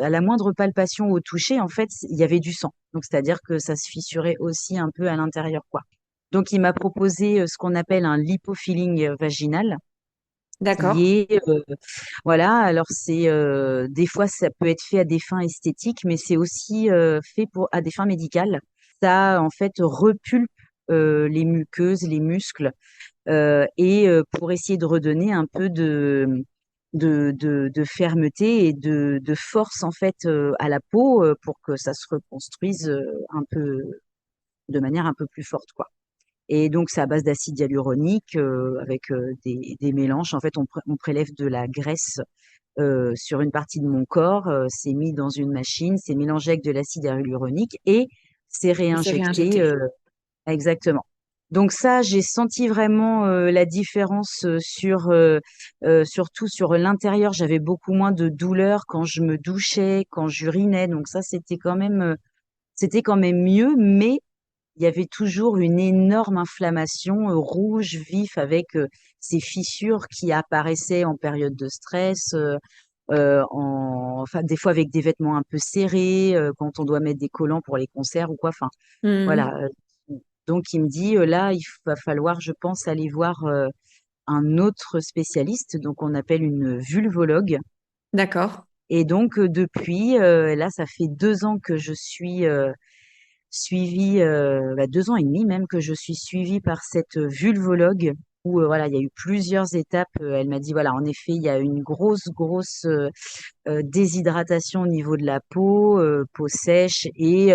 la moindre palpation au toucher, en fait, il y avait du sang. Donc, c'est-à-dire que ça se fissurait aussi un peu à l'intérieur, quoi. Donc, il m'a proposé ce qu'on appelle un lipofilling vaginal, D'accord. qui est, voilà, alors c'est, des fois, ça peut être fait à des fins esthétiques, mais c'est aussi fait à des fins médicales. Ça, en fait, repulpe les muqueuses, les muscles, et pour essayer de redonner un peu de fermeté et de force en fait à la peau pour que ça se reconstruise un peu de manière un peu plus forte, quoi. Et donc c'est à base d'acide hyaluronique avec des mélanges. En fait, on prélève de la graisse sur une partie de mon corps, c'est mis dans une machine, c'est mélangé avec de l'acide hyaluronique et c'est Et c'est réinjecté. réinjecté. Exactement. Donc ça, j'ai senti vraiment la différence surtout sur l'intérieur. J'avais beaucoup moins de douleur quand je me douchais, quand j'urinais. Donc ça, c'était quand même mieux. Mais il y avait toujours une énorme inflammation rouge vif avec ces fissures qui apparaissaient en période de stress, enfin des fois avec des vêtements un peu serrés, quand on doit mettre des collants pour les concerts ou quoi. Enfin, Mhm. voilà. Donc il me dit là, il va falloir, je pense, aller voir un autre spécialiste. Donc on appelle une vulvologue. D'accord. Et donc depuis, là, ça fait 2 ans que je suis suivie, 2 ans et demi même que je suis suivie par cette vulvologue où voilà, il y a eu plusieurs étapes. Elle m'a dit voilà, en effet, il y a une grosse déshydratation au niveau de la peau, peau sèche et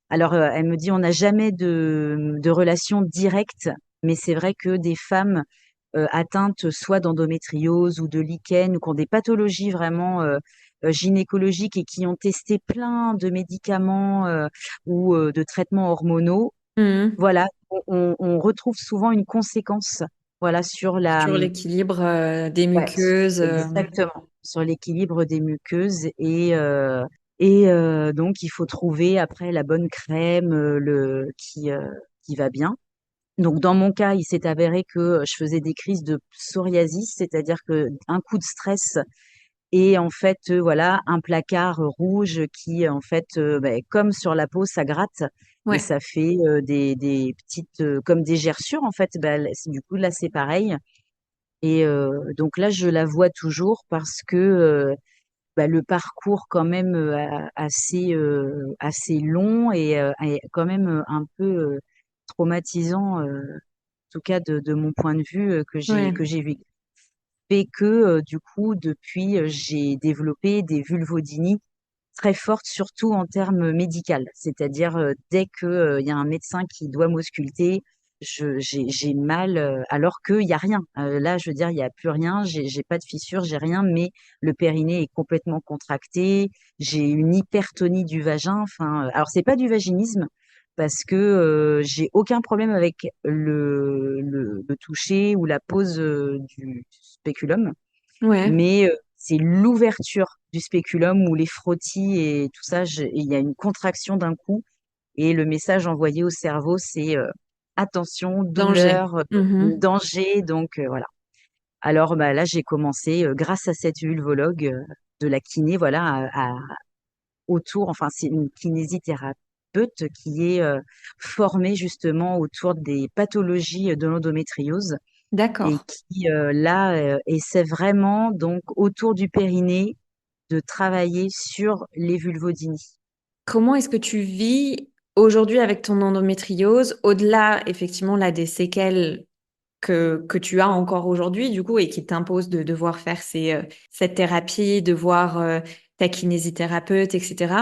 alors elle me dit on n'a jamais de relation directe, mais c'est vrai que des femmes atteintes soit d'endométriose ou de lichen ou qui ont des pathologies vraiment gynécologiques et qui ont testé plein de médicaments ou de traitements hormonaux, Mhm. voilà, on retrouve souvent une conséquence, voilà, sur la, Sur l'équilibre des ouais, muqueuses. exactement, sur l'équilibre des muqueuses et donc il faut trouver après la bonne crème, qui va bien. Donc, dans mon cas, il s'est avéré que je faisais des crises de psoriasis, c'est-à-dire que un coup de stress et en fait, voilà, un placard rouge qui, en fait, comme sur la peau, ça gratte et Ouais. ça fait des petites, comme des gerçures, en fait. Du coup, là, c'est pareil. Et donc là, je la vois toujours parce que le parcours quand même assez long et est quand même un peu traumatisant. En tout cas de mon point de vue que Ouais. j'ai vécu, fait que du coup depuis j'ai développé des vulvodynies très fortes, surtout en termes médical. C'est-à-dire dès que il y a un médecin qui doit m'ausculter, j'ai mal alors qu'il y a rien. Là, je veux dire, il y a plus rien. J'ai pas de fissure, j'ai rien, mais le périnée est complètement contracté. J'ai une hypertonie du vagin. Enfin, alors c'est pas du vaginisme parce que j'ai aucun problème avec le toucher ou la pose du spéculum, Ouais. mais c'est l'ouverture du spéculum ou les frottis et tout ça. Il y a une contraction d'un coup et le message envoyé au cerveau, c'est attention, Danger. douleur, Mhm. danger. Donc voilà. Alors là, j'ai commencé grâce à cette vulvologue de la kiné, voilà, autour. Enfin, c'est une kinésithérapeute qui est formée justement autour des pathologies de l'endométriose et D'accord. qui là essaie vraiment donc autour du périnée de travailler sur les vulvodynies. Comment est-ce que tu vis aujourd'hui avec ton endométriose, au-delà effectivement là des séquelles que tu as encore aujourd'hui, du coup, et qui t'impose de devoir faire cette thérapie, de voir ta kinésithérapeute, etc.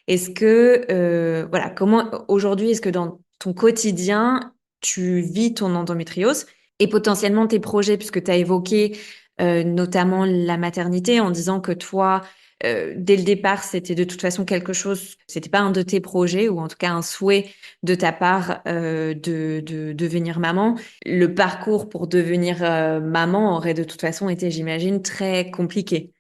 Est-ce que, voilà, comment aujourd'hui, est-ce que dans ton quotidien, tu vis ton endométriose et potentiellement tes projets, puisque tu as évoqué notamment la maternité en disant que toi, dès le départ, c'était de toute façon quelque chose, c'était pas un de tes projets, ou en tout cas un souhait de ta part de devenir maman. Le parcours pour devenir maman aurait de toute façon été, j'imagine, très compliqué.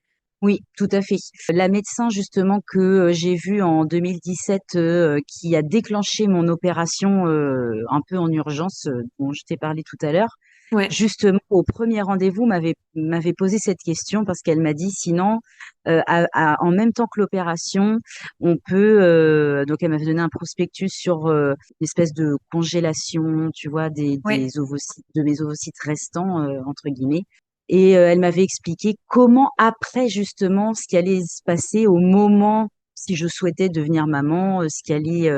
Oui, tout à fait. La médecin justement que j'ai vue en 2017 qui a déclenché mon opération un peu en urgence dont je t'ai parlé tout à l'heure, Ouais, justement au premier rendez-vous m'avait posé cette question parce qu'elle m'a dit sinon en même temps que l'opération, on peut donc elle m'avait donné un prospectus sur une espèce de congélation, tu vois, ouais, des ovocytes, de mes ovocytes restants entre guillemets. Et elle m'avait expliqué comment après justement ce qui allait se passer au moment si je souhaitais devenir maman, ce qui allait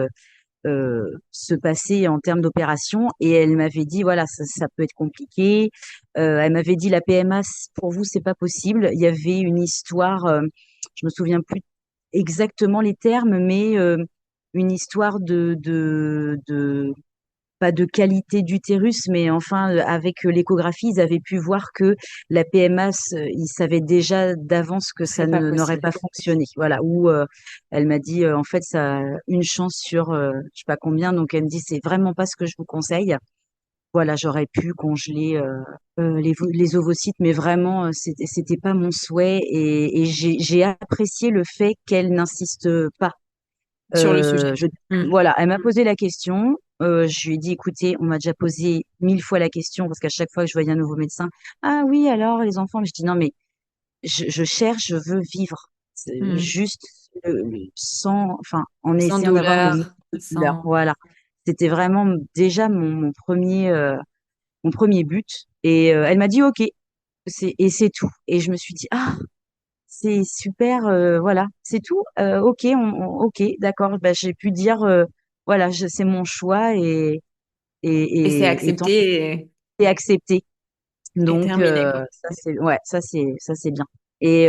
se passer en termes d'opération. Et elle m'avait dit voilà ça peut être compliqué. Elle m'avait dit la PMA pour vous c'est pas possible. Il y avait une histoire, je me souviens plus exactement les termes, mais une histoire de pas de qualité d'utérus, mais enfin, avec l'échographie, ils avaient pu voir que la PMA, ils savaient déjà d'avance que c'est ça pas n'aurait possible. pas fonctionné. Voilà, ou elle m'a dit, en fait, ça a une chance sur je sais pas combien, donc elle me dit, c'est vraiment pas ce que je vous conseille. Voilà, j'aurais pu congeler les ovocytes, mais vraiment, c'était pas mon souhait et j'ai apprécié le fait qu'elle n'insiste pas Sur le sujet. je, Mm. voilà, elle m'a posé la question. je lui ai dit, écoutez, on m'a déjà posé 1000 fois la question parce qu'à chaque fois que je voyais un nouveau médecin, ah oui, alors les enfants, mais je dis non, mais je cherche, je veux vivre. C'est Hmm. juste sans, enfin, en Sans essayant d'avoir le moins douleur, de douleur. sans... Voilà. C'était vraiment déjà mon premier but. Et elle m'a dit, OK, et c'est tout. Et je me suis dit, ah, c'est super, voilà, c'est tout. OK, OK, d'accord. Bah, j'ai pu dire, voilà, c'est mon choix Et c'est et tant accepté et accepté. et Donc terminé, quoi. ça c'est ouais, ça c'est bien. Et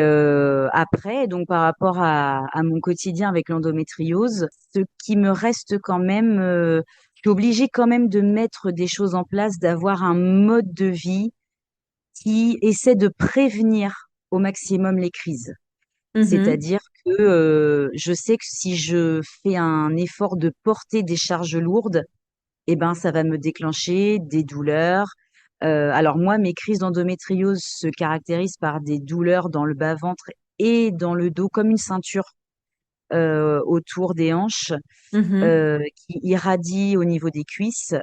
après, donc par rapport à mon quotidien avec l'endométriose, ce qui me reste quand même, je suis obligée quand même de mettre des choses en place, d'avoir un mode de vie qui essaie de prévenir au maximum les crises. Mhm. C'est-à-dire que je sais que si je fais un effort de porter des charges lourdes, eh ben, ça va me déclencher des douleurs. Alors moi, mes crises d'endométriose se caractérisent par des douleurs dans le bas-ventre et dans le dos, comme une ceinture autour des hanches, Mhm. qui irradie au niveau des cuisses,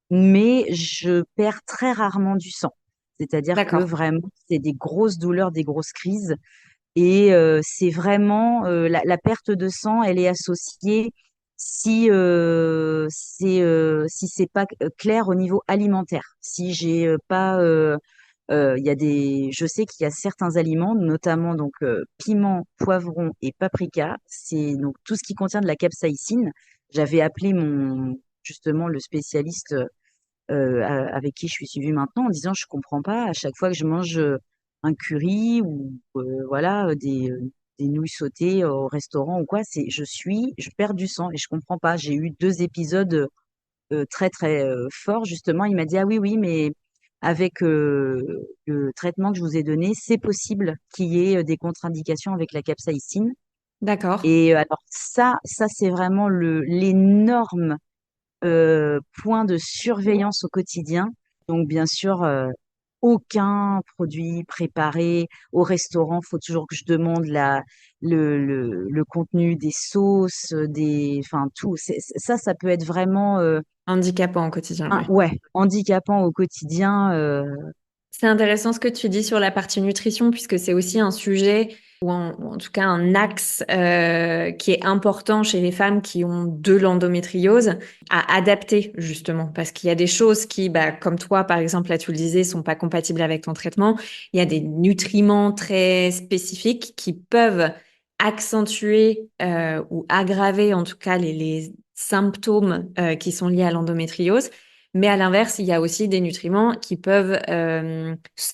mais je perds très rarement du sang. C'est-à-dire que D'accord. vraiment, c'est des grosses douleurs, des grosses crises. Et c'est vraiment la perte de sang, elle est associée si c'est pas clair au niveau alimentaire. Si j'ai pas il y a des je sais qu'il y a certains aliments, notamment donc piment, poivron et paprika, c'est donc tout ce qui contient de la capsaïcine. J'avais appelé mon justement le spécialiste avec qui je suis suivie maintenant en disant je comprends pas à chaque fois que je mange un curry ou voilà des nouilles sautées au restaurant ou quoi, je perds du sang et je comprends pas. J'ai eu 2 épisodes très très forts justement. Il m'a dit ah oui oui mais avec le traitement que je vous ai donné, c'est possible qu'il y ait des contre-indications avec la capsaïcine. D'accord. Et alors ça c'est vraiment l'énorme point de surveillance au quotidien. Donc, bien sûr, aucun produit préparé au restaurant. Faut toujours que je demande le contenu des sauces, enfin tout. Ça peut être vraiment, Handicapant au quotidien, oui. ouais, handicapant au quotidien. C'est intéressant ce que tu dis sur la partie nutrition, puisque c'est aussi un sujet, ou en tout cas un axe qui est important chez les femmes qui ont de l'endométriose, à adapter justement, parce qu'il y a des choses qui, bah, comme toi par exemple, là tu le disais, sont pas compatibles avec ton traitement. Il y a des nutriments très spécifiques qui peuvent accentuer ou aggraver en tout cas les symptômes qui sont liés à l'endométriose. Mais à l'inverse, il y a aussi des nutriments qui peuvent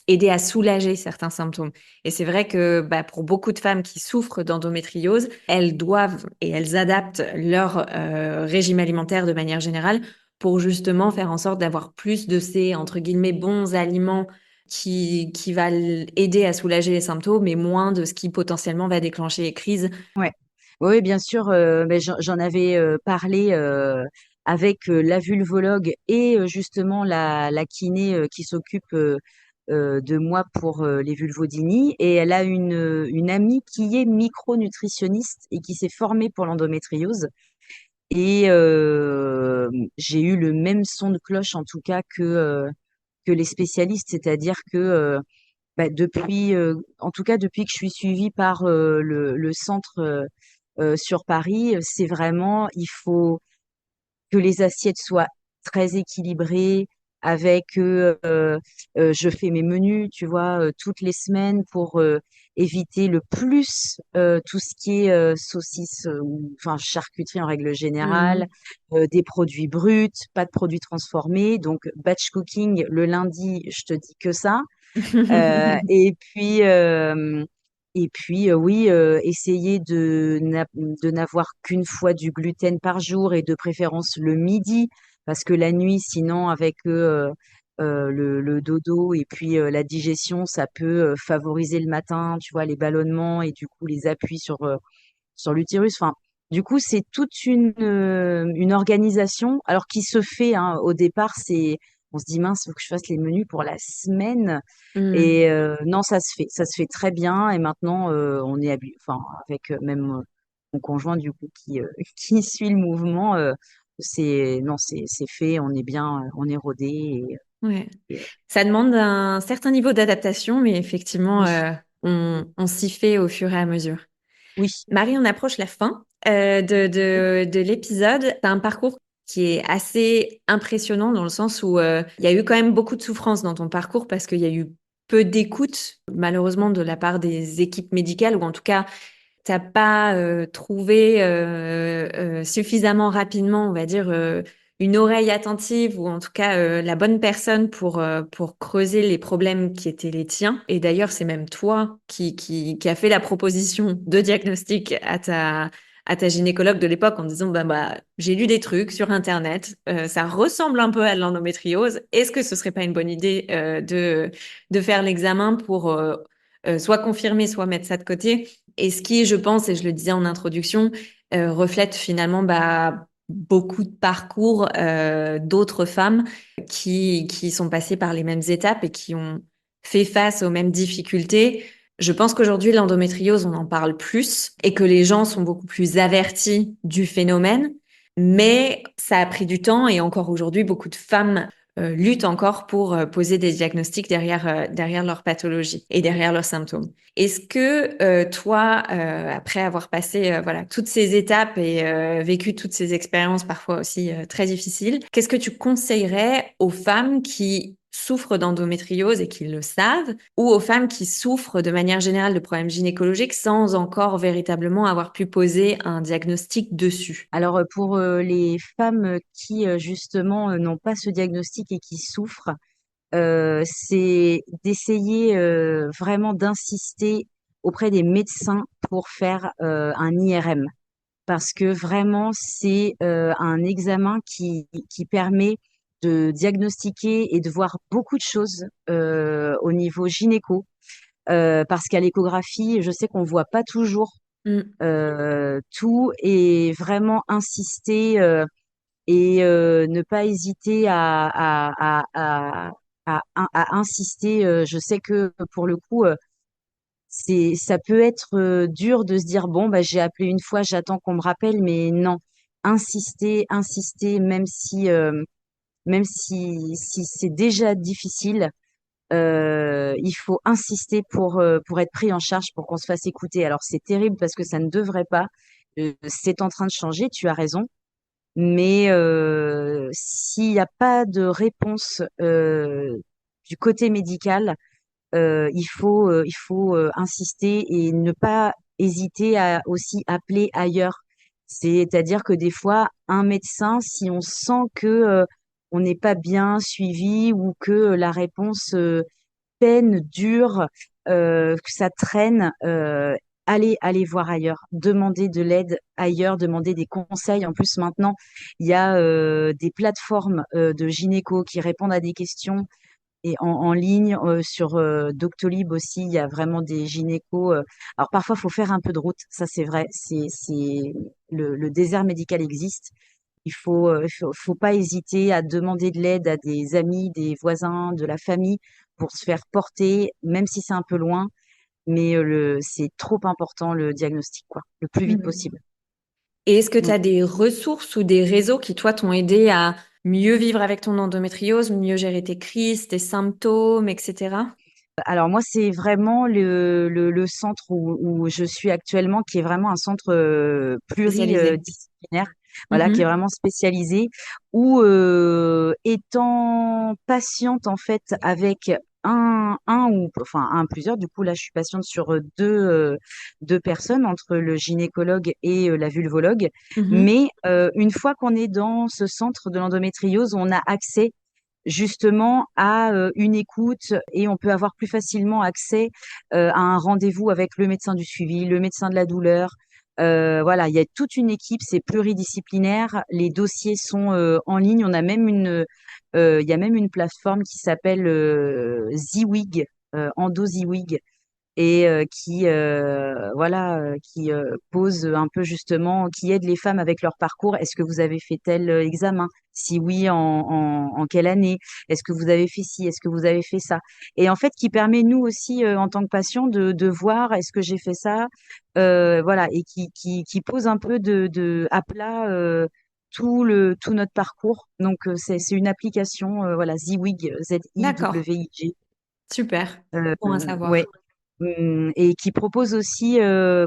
aider à soulager certains symptômes. Et c'est vrai que bah, pour beaucoup de femmes qui souffrent d'endométriose, elles doivent et elles adaptent leur régime alimentaire de manière générale pour justement faire en sorte d'avoir plus de ces, entre guillemets, bons aliments qui va aider à soulager les symptômes et moins de ce qui potentiellement va déclencher les crises. Ouais, oui, bien sûr. Mais j'en avais parlé avec la vulvologue et justement la kiné qui s'occupe de moi pour les vulvodynies. Et elle a une amie qui est micronutritionniste et qui s'est formée pour l'endométriose. Et j'ai eu le même son de cloche en tout cas que les spécialistes, c'est-à-dire que bah, en tout cas depuis que je suis suivie par le centre sur Paris, c'est vraiment, il faut que les assiettes soient très équilibrées, avec je fais mes menus, tu vois, toutes les semaines pour éviter le plus tout ce qui est saucisses ou enfin charcuterie en règle générale, Mhm. des produits bruts, pas de produits transformés. Donc batch cooking le lundi, je te dis que ça. Euh, et puis, oui, essayer de n'avoir qu'une fois du gluten par jour et de préférence le midi, parce que la nuit, sinon, avec le dodo et puis la digestion, ça peut favoriser le matin, tu vois, les ballonnements et du coup les appuis sur l'utérus. Enfin, du coup, c'est toute une organisation, alors qui se fait, hein, au départ, on se dit mince, faut que je fasse les menus pour la semaine. Mhm. Et non, ça se fait très bien. Et maintenant, on est enfin, avec même mon conjoint du coup qui qui suit le mouvement, Non, c'est fait, on est bien, on est rodé Ouais. et, Ça demande un certain niveau d'adaptation, mais effectivement, oui, on s'y fait au fur et à mesure. oui. Marie, on approche la fin de l'épisode. Tu as un parcours qui est assez impressionnant dans le sens où il y a eu quand même beaucoup de souffrance dans ton parcours parce qu'il y a eu peu d'écoute, malheureusement, de la part des équipes médicales, ou en tout cas, t'as pas trouvé suffisamment rapidement, on va dire, une oreille attentive ou en tout cas la bonne personne pour creuser les problèmes qui étaient les tiens. Et d'ailleurs, c'est même toi qui a fait la proposition de diagnostic à ta gynécologue de l'époque en disant, j'ai lu des trucs sur Internet, ça ressemble un peu à l'endométriose. Est-ce que ce serait pas une bonne idée de faire l'examen pour soit confirmer, soit mettre ça de côté? Et ce qui, je pense, et je le disais en introduction, reflète finalement beaucoup de parcours d'autres femmes qui sont passées par les mêmes étapes et qui ont fait face aux mêmes difficultés. Je pense qu'aujourd'hui, l'endométriose, on en parle plus et que les gens sont beaucoup plus avertis du phénomène, mais ça a pris du temps et encore aujourd'hui, beaucoup de femmes luttent encore pour poser des diagnostics derrière leur pathologie et derrière leurs symptômes. Est-ce que toi, après avoir passé voilà toutes ces étapes et vécu toutes ces expériences parfois aussi très difficiles, qu'est-ce que tu conseillerais aux femmes qui souffrent d'endométriose et qui le savent, ou aux femmes qui souffrent de manière générale de problèmes gynécologiques sans encore véritablement avoir pu poser un diagnostic dessus? Alors pour les femmes qui justement n'ont pas ce diagnostic et qui souffrent, c'est d'essayer vraiment d'insister auprès des médecins pour faire un IRM. Parce que vraiment, c'est un examen qui permet de diagnostiquer et de voir beaucoup de choses au niveau gynéco. Parce qu'à l'échographie, je sais qu'on voit pas toujours Mm. tout et vraiment insister et ne pas hésiter à insister. Je sais que pour le coup, ça peut être dur de se dire, bon, bah, j'ai appelé une fois, j'attends qu'on me rappelle, mais non, insister, insister, même si c'est déjà difficile, il faut insister pour être pris en charge, pour qu'on se fasse écouter. Alors, c'est terrible parce que ça ne devrait pas. C'est en train de changer, tu as raison. Mais s'il n'y a pas de réponse du côté médical, il faut insister et ne pas hésiter à aussi appeler ailleurs. C'est-à-dire que des fois, un médecin, si on sent que on n'est pas bien suivi ou que la réponse peine, dure, que ça traîne, allez voir ailleurs, demandez de l'aide ailleurs, demandez des conseils. En plus, maintenant, il y a des plateformes de gynéco qui répondent à des questions et en ligne sur Doctolib aussi, il y a vraiment des gynécos. Alors parfois, il faut faire un peu de route, ça c'est vrai. Le désert médical existe. Il faut pas hésiter à demander de l'aide à des amis, des voisins, de la famille pour se faire porter, même si c'est un peu loin. Mais c'est trop important le diagnostic, quoi, le plus vite Mm. possible. Et est-ce que tu Mm. as des ressources ou des réseaux qui, toi, t'ont aidé à mieux vivre avec ton endométriose, mieux gérer tes crises, tes symptômes, etc.? Alors moi, c'est vraiment le centre où je suis actuellement, qui est vraiment un centre Spécialisé. pluridisciplinaire, voilà, qui est Mhm. vraiment spécialisé, où étant patiente en fait avec plusieurs. Du coup, là, je suis patiente sur deux personnes entre le gynécologue et la vulvologue. Mhm. Mais une fois qu'on est dans ce centre de l'endométriose, on a accès justement à une écoute et on peut avoir plus facilement accès à un rendez-vous avec le médecin du suivi, le médecin de la douleur. Voilà, il y a toute une équipe, c'est pluridisciplinaire. Les dossiers sont en ligne. Il y a même une plateforme qui s'appelle Ziwig, EndoZiwig, et qui pose un peu justement, qui aide les femmes avec leur parcours. Est-ce que vous avez fait tel examen? Si oui, en quelle année? Est-ce que vous avez fait ci? Est-ce que vous avez fait ça? Et en fait, qui permet nous aussi en tant que patients de voir est-ce que j'ai fait ça? Voilà, et qui pose un peu à plat tout notre parcours. Donc, c'est une application, voilà, Ziwig, D'accord, Ziwig. super. Euh, Bon à ouais. savoir. Et qui propose aussi,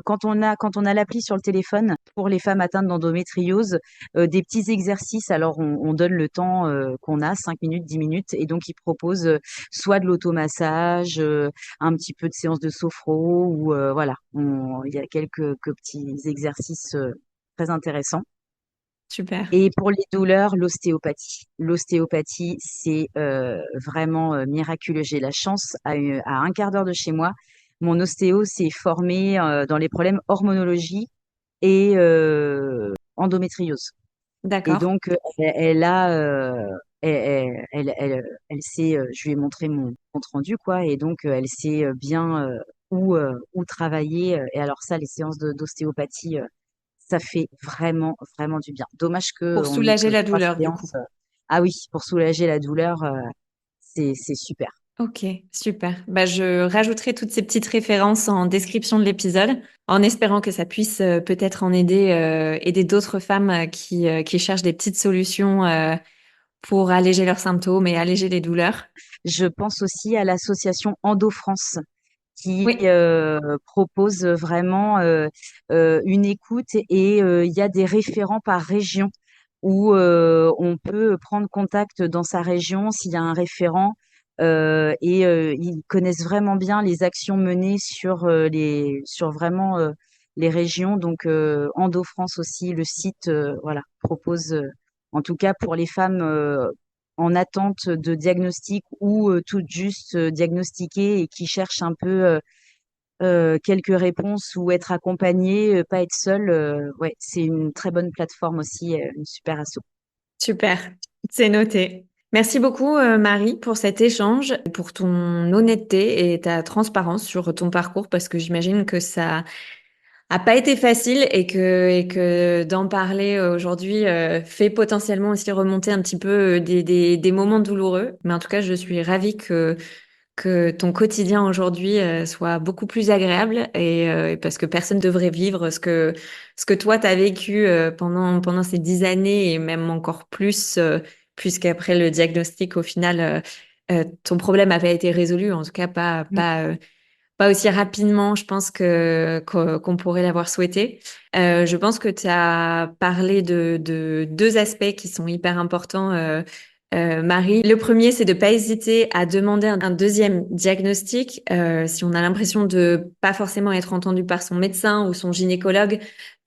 quand on a l'appli sur le téléphone, pour les femmes atteintes d'endométriose, des petits exercices. Alors, on donne le temps qu'on a, 5 minutes, 10 minutes, et donc il propose soit de l'automassage, un petit peu de séance de sophro, ou voilà, il y a quelques petits exercices très intéressants. Super. Et pour les douleurs, l'ostéopathie. L'ostéopathie, c'est vraiment miraculeux. J'ai la chance, à un quart d'heure de chez moi, mon ostéo s'est formé dans les problèmes hormonologie et endométriose. Et D'accord. donc, elle a, elle sait, je lui ai montré mon compte rendu, quoi, et donc elle sait bien où travailler. Et alors ça, les séances d'ostéopathie, ça fait vraiment, vraiment du bien. Dommage Pour qu'on n'ait soulager que la 3 douleur, du coup. séances. Ah oui, pour soulager la douleur, c'est super. Ok, super. Bah, je rajouterai toutes ces petites références en description de l'épisode, en espérant que ça puisse peut-être en aider d'autres femmes qui cherchent des petites solutions pour alléger leurs symptômes et alléger les douleurs. Je pense aussi à l'association Endo France qui Oui, propose vraiment une écoute, et il y a des référents par région où on peut prendre contact dans sa région s'il y a un référent, et ils connaissent vraiment bien les actions menées sur vraiment les régions. Donc Endo France aussi, le site, voilà, propose en tout cas pour les femmes en attente de diagnostic, ou tout juste diagnostiquées et qui cherchent un peu quelques réponses ou être accompagnées, pas être seule. Ouais, c'est une très bonne plateforme aussi, une super asso. super. C'est noté. Merci beaucoup, Marie, pour cet échange, pour ton honnêteté et ta transparence sur ton parcours, parce que j'imagine que ça a pas été facile et que d'en parler aujourd'hui fait potentiellement aussi remonter un petit peu des moments douloureux. Mais en tout cas, je suis ravie que ton quotidien aujourd'hui soit beaucoup plus agréable et parce que personne devrait vivre ce que toi t'as vécu pendant ces 10 années et même encore plus puisqu'après le diagnostic au final ton problème avait été résolu, en tout cas Mm. pas aussi rapidement, je pense qu'on pourrait l'avoir souhaité. Je pense que tu as parlé de deux aspects qui sont hyper importants, Marie. Le premier, c'est de pas hésiter à demander un deuxième diagnostic si on a l'impression de pas forcément être entendu par son médecin ou son gynécologue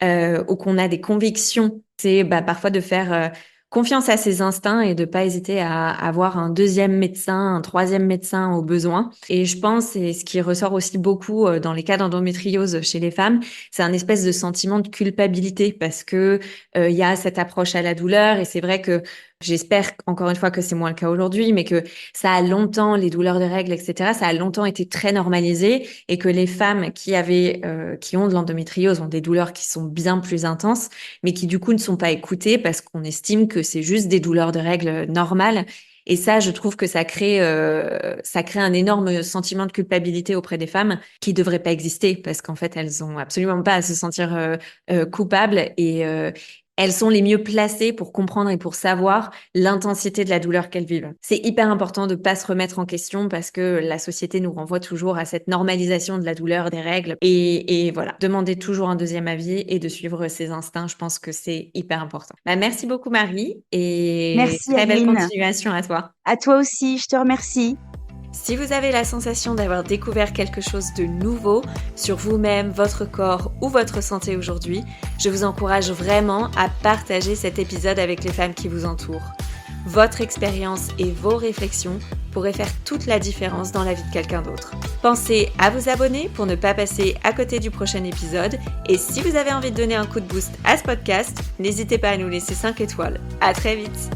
ou qu'on a des convictions. C'est parfois de faire confiance à ses instincts et de pas hésiter à avoir un deuxième médecin, un troisième médecin au besoin. Et je pense, et ce qui ressort aussi beaucoup dans les cas d'endométriose chez les femmes, c'est un espèce de sentiment de culpabilité parce que il y a cette approche à la douleur et c'est vrai que j'espère encore une fois que c'est moins le cas aujourd'hui, mais que ça a longtemps, les douleurs de règles, etc., ça a longtemps été très normalisé et que les femmes qui ont de l'endométriose ont des douleurs qui sont bien plus intenses, mais qui du coup ne sont pas écoutées parce qu'on estime que c'est juste des douleurs de règles normales. Et ça, je trouve que ça crée un énorme sentiment de culpabilité auprès des femmes qui devrait pas exister parce qu'en fait, elles ont absolument pas à se sentir coupables et elles sont les mieux placées pour comprendre et pour savoir l'intensité de la douleur qu'elles vivent. C'est hyper important de pas se remettre en question parce que la société nous renvoie toujours à cette normalisation de la douleur, des règles. Et voilà, demander toujours un deuxième avis et de suivre ses instincts, je pense que c'est hyper important. Merci beaucoup Marie et Merci très belle Aline. continuation à toi. À toi aussi, je te remercie. Si vous avez la sensation d'avoir découvert quelque chose de nouveau sur vous-même, votre corps ou votre santé aujourd'hui, je vous encourage vraiment à partager cet épisode avec les femmes qui vous entourent. Votre expérience et vos réflexions pourraient faire toute la différence dans la vie de quelqu'un d'autre. Pensez à vous abonner pour ne pas passer à côté du prochain épisode. Et si vous avez envie de donner un coup de boost à ce podcast, n'hésitez pas à nous laisser 5 étoiles. À très vite!